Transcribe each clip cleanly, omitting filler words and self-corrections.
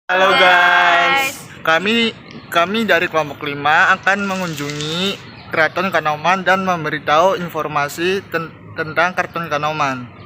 Halo guys, kami dari kelompok 5 akan mengunjungi Keraton Kanoman dan memberitahu informasi tentang Keraton Kanoman.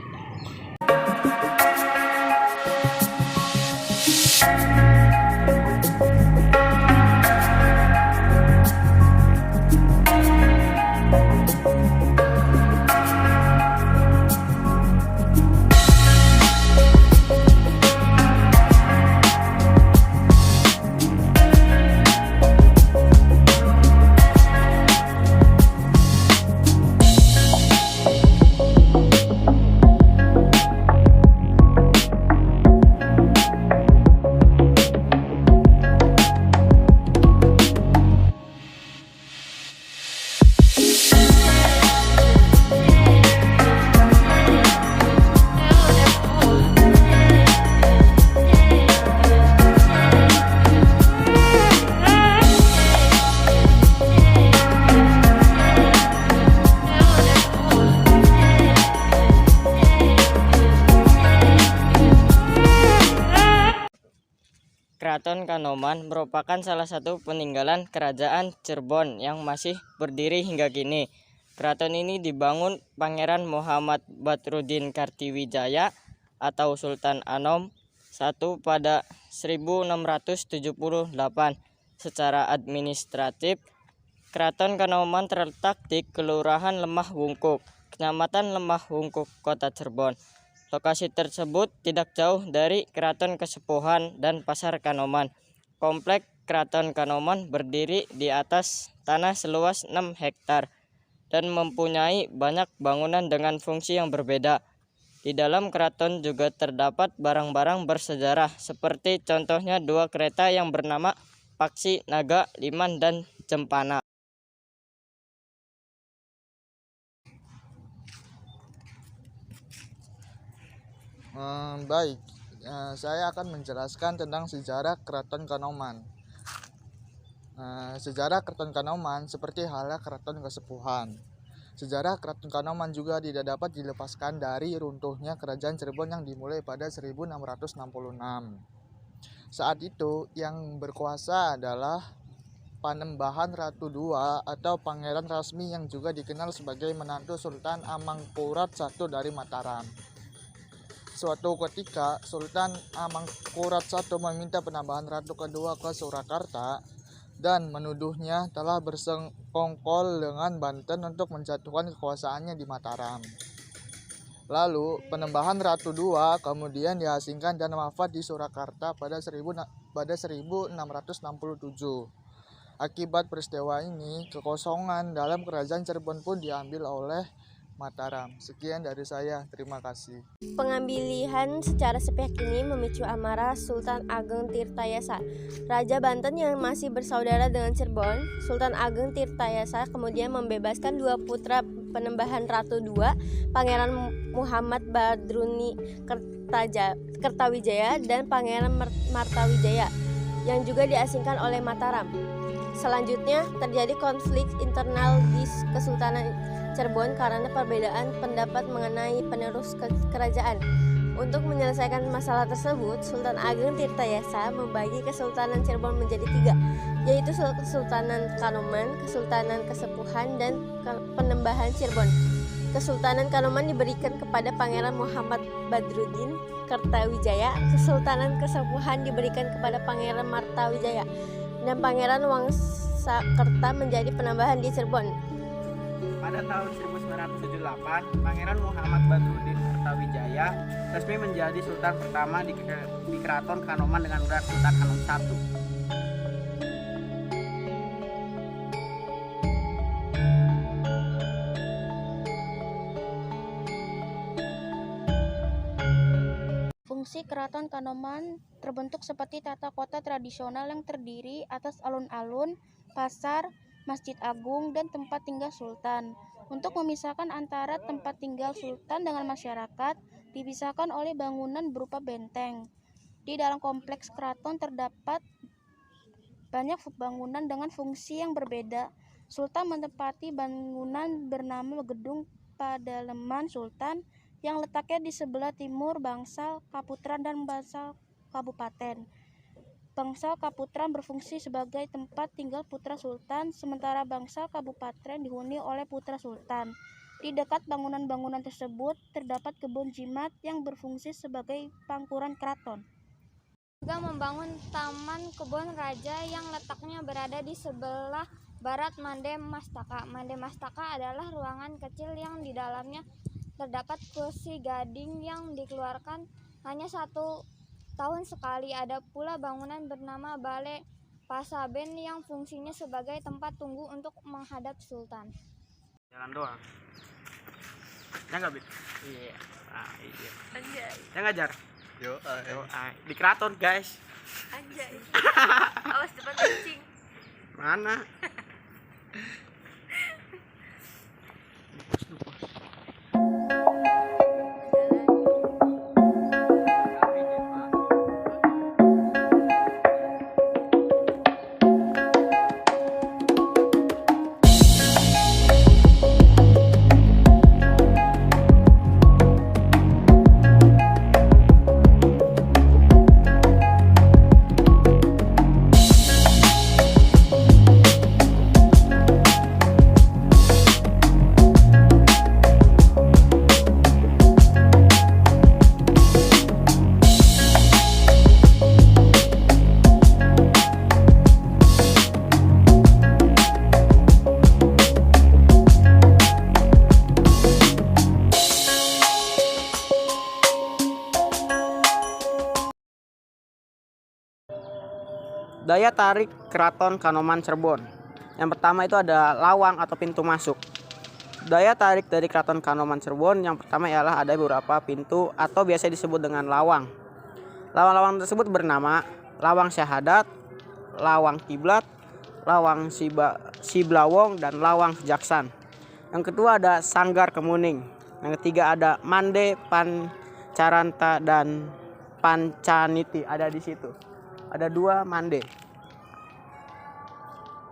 Keraton Kanoman merupakan salah satu peninggalan Kerajaan Cirebon yang masih berdiri hingga kini. Keraton ini dibangun Pangeran Muhammad Badruddin Kartiwijaya atau Sultan Anom I pada 1678. Secara administratif, Keraton Kanoman terletak di Kelurahan Lemah Wungkuk, Kecamatan Lemah Wungkuk, Kota Cirebon. Lokasi tersebut tidak jauh dari Keraton Kesepuhan dan Pasar Kanoman. Komplek Keraton Kanoman berdiri di atas tanah seluas 6 hektar dan mempunyai banyak bangunan dengan fungsi yang berbeda. Di dalam keraton juga terdapat barang-barang bersejarah seperti contohnya 2 kereta yang bernama Paksi, Naga, Liman, dan Cempana. Baik, saya akan menjelaskan tentang sejarah Keraton Kanoman. Sejarah Keraton Kanoman seperti halnya Keraton Kesepuhan. Sejarah Keraton Kanoman juga tidak dapat dilepaskan dari runtuhnya Kerajaan Cirebon yang dimulai pada 1666. Saat itu yang berkuasa adalah Panembahan Ratu II atau Pangeran Rasmi yang juga dikenal sebagai menantu Sultan Amangkurat I dari Mataram. Suatu ketika Sultan Amangkurat I meminta penambahan Ratu kedua ke Surakarta dan menuduhnya telah bersekongkol dengan Banten untuk menjatuhkan kekuasaannya di Mataram. Lalu penembahan Ratu II kemudian diasingkan dan wafat di Surakarta pada 1667. Akibat peristiwa ini, kekosongan dalam kerajaan Cirebon pun diambil oleh Mataram. Sekian dari saya, terima kasih. Pengambilihan secara sepihak ini memicu amarah Sultan Ageng Tirtayasa, Raja Banten yang masih bersaudara dengan Cirebon. Sultan Ageng Tirtayasa kemudian membebaskan 2 putra penembahan Ratu II, Pangeran Muhammad Badruni Kertawijaya dan Pangeran Martawijaya, yang juga diasingkan oleh Mataram. Selanjutnya terjadi konflik internal di Kesultanan Cirebon karena perbedaan pendapat mengenai penerus kerajaan. Untuk menyelesaikan masalah tersebut, Sultan Ageng Tirtayasa membagi Kesultanan Cirebon menjadi 3, yaitu Kesultanan Kanoman, Kesultanan Kesepuhan, dan Penembahan Cirebon. Kesultanan Kanoman diberikan kepada Pangeran Muhammad Badruddin Kertawijaya, Kesultanan Kesepuhan diberikan kepada Pangeran Martawijaya, dan Pangeran Wangsakerta menjadi penambahan di Cirebon. Pada tahun 1978, Pangeran Muhammad Badruddin Kertawijaya resmi menjadi Sultan pertama di Keraton Kanoman dengan gelar Sultan Anom I. Fungsi Keraton Kanoman terbentuk seperti tata kota tradisional yang terdiri atas alun-alun, pasar, Masjid Agung, dan tempat tinggal Sultan. Untuk memisahkan antara tempat tinggal Sultan dengan masyarakat, dipisahkan oleh bangunan berupa benteng. Di dalam kompleks keraton terdapat banyak bangunan dengan fungsi yang berbeda. Sultan menempati bangunan bernama Gedung Padaleman Sultan yang letaknya di sebelah timur Bangsal Kaputran dan Bangsal Kabupaten. Bangsal Kaputran berfungsi sebagai tempat tinggal putra sultan, sementara Bangsal Kabupaten dihuni oleh putra sultan. Di dekat bangunan-bangunan tersebut terdapat kebun jimat yang berfungsi sebagai pangkuran keraton. Juga membangun taman kebun raja yang letaknya berada di sebelah barat Mande Mastaka. Mande Mastaka adalah ruangan kecil yang di dalamnya terdapat kursi gading yang dikeluarkan hanya 1 tahun sekali. Ada pula bangunan bernama Balai Pasaben yang fungsinya sebagai tempat tunggu untuk menghadap sultan. Jalan doang. Ya nggak, Bit? Iya. Iya. Anjay. Ya ngajar. Yo, Di keraton, guys. Anjay. Awas depan kucing. Mana? Daya tarik Keraton Kanoman Cirebon. Yang pertama itu ada lawang atau pintu masuk. Daya tarik dari Keraton Kanoman Cirebon yang pertama ialah ada beberapa pintu atau biasa disebut dengan lawang. Lawang-lawang tersebut bernama Lawang Syahadat, Lawang Kiblat, Lawang Siblawong, dan Lawang Jaksan. Yang kedua ada Sanggar Kemuning. Yang ketiga ada Mande Pancaranta dan Pancaniti, ada di situ. Ada 2 mande.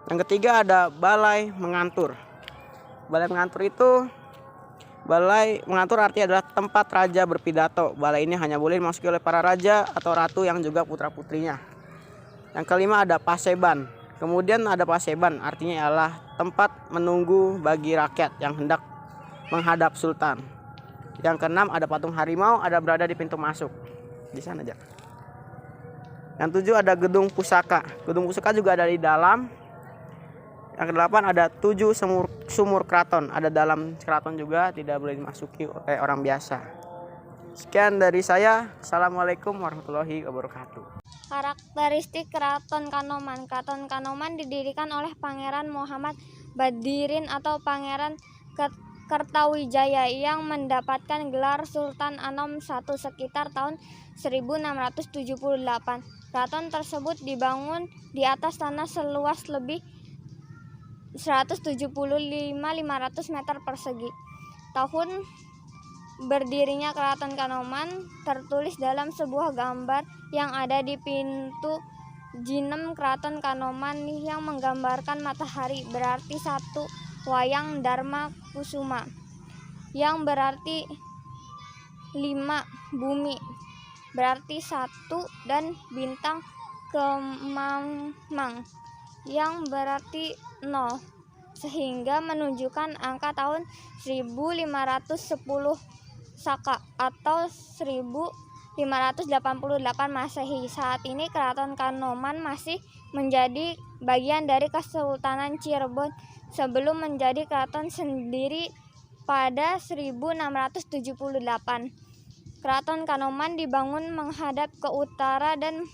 Yang ketiga ada Balai Mengantur. Balai Mengantur itu, balai mengantur artinya adalah tempat raja berpidato. Balai ini hanya boleh dimasuki oleh para raja atau ratu yang juga putra-putrinya. Yang kelima ada Paseban. Kemudian ada Paseban, artinya ialah tempat menunggu bagi rakyat yang hendak menghadap sultan. Yang keenam ada patung harimau, ada berada di pintu masuk. Di sana aja. Yang 7 ada Gedung Pusaka. Gedung Pusaka juga ada di dalam. Yang ke-8 ada 7 sumur keraton. Ada dalam keraton juga, tidak boleh dimasuki oleh orang biasa. Sekian dari saya. Assalamualaikum warahmatullahi wabarakatuh. Karakteristik Keraton Kanoman. Keraton Kanoman didirikan oleh Pangeran Muhammad Badirin atau Pangeran Kertawijaya yang mendapatkan gelar Sultan Anom I sekitar tahun 1678. Keraton tersebut dibangun di atas tanah seluas lebih 175.500 meter persegi. Tahun berdirinya Keraton Kanoman tertulis dalam sebuah gambar yang ada di pintu jinem Keraton Kanoman yang menggambarkan matahari, berarti 1 wayang Dharma Kusuma, yang berarti 5 bumi, berarti 1, dan bintang Kemamang yang berarti 0, sehingga menunjukkan angka tahun 1510 Saka atau 1588 Masehi. Saat ini Keraton Kanoman masih menjadi bagian dari Kesultanan Cirebon sebelum menjadi keraton sendiri pada 1678. Keraton Kanoman dibangun menghadap ke utara dan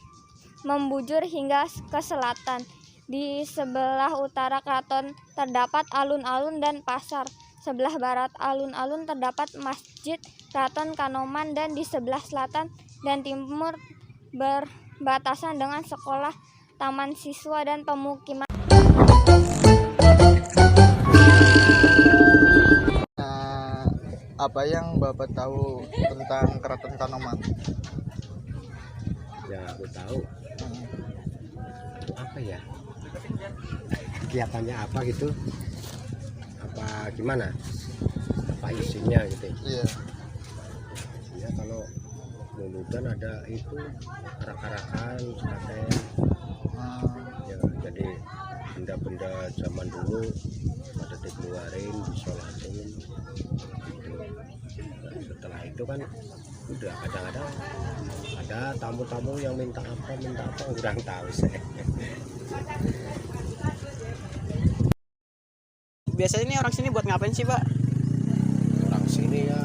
membujur hingga ke selatan. Di sebelah utara keraton terdapat alun-alun dan pasar. Sebelah barat alun-alun terdapat Masjid Keraton Kanoman dan di sebelah selatan dan timur berbatasan dengan sekolah, taman siswa, dan pemukiman. Apa yang Bapak tahu tentang Keraton Kanoman? Ya, aku tahu. Apa ya? Kegiatannya apa gitu? Apa gimana? Apa isinya gitu? Iya. Ya kalau Nunutan ada itu arak-arakan pakai ya, jadi benda-benda zaman dulu pada dikeluarin disolatin gitu. Nah, setelah itu kan udah kadang-kadang ada tamu-tamu yang minta apa kurang tahu saya. Biasanya ini orang sini buat ngapain sih, Pak? Orang sini ya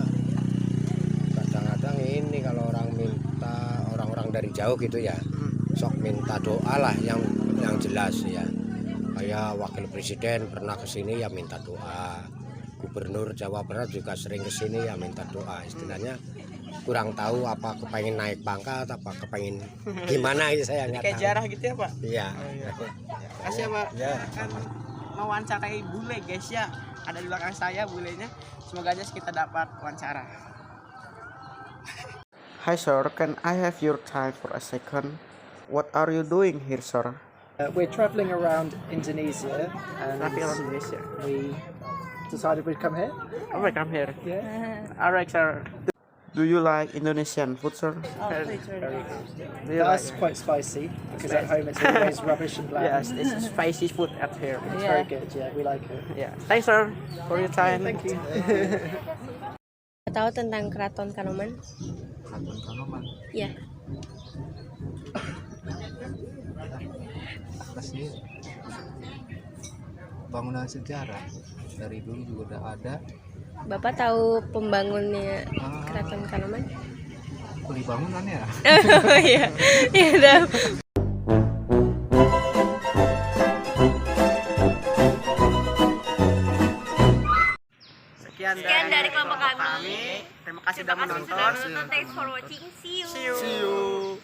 kadang-kadang ini kalau orang dari jauh gitu ya, sok minta doa lah yang jelas ya. Kayak wakil presiden pernah kesini ya minta doa, gubernur Jawa Barat juga sering kesini ya minta doa. Istilahnya kurang tahu apa kepengen naik pangkat apa kepengen gimana itu saya nggak Kayak tahu. jarah gitu ya, Pak? Iya. Makasih ya, Pak. Ya. Kan mau wawancarai bule guys ya. Ada di belakang saya bulenya. Semoga aja kita dapat wawancara. Hi sir, can I have your time for a second? What are you doing here, sir? We're travelling around Indonesia and Traveling around Indonesia. we decided we'd come here. Oh, come here. Yeah. Alright, sir. Do you like Indonesian food, sir? Very good. Do you That's like? quite spicy because at home it's always rubbish and bland. Yes, it's spicy food up here. It's very good. Yeah, we like it. Yeah. Thanks, sir, for your time. Thank you. Tahu tentang Keraton Kanoman? Keraton Kanoman. Ya. Apa sih? Bangunan sejarah dari dulu juga udah ada. Bapak tahu pembangunnya Keraton Kanoman? Beli bangunan ya. Oh iya. Iya dah. Sekian dari kelompok kami. Terima kasih sudah menonton. Thanks for watching. See you. See you.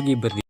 bagi berdiri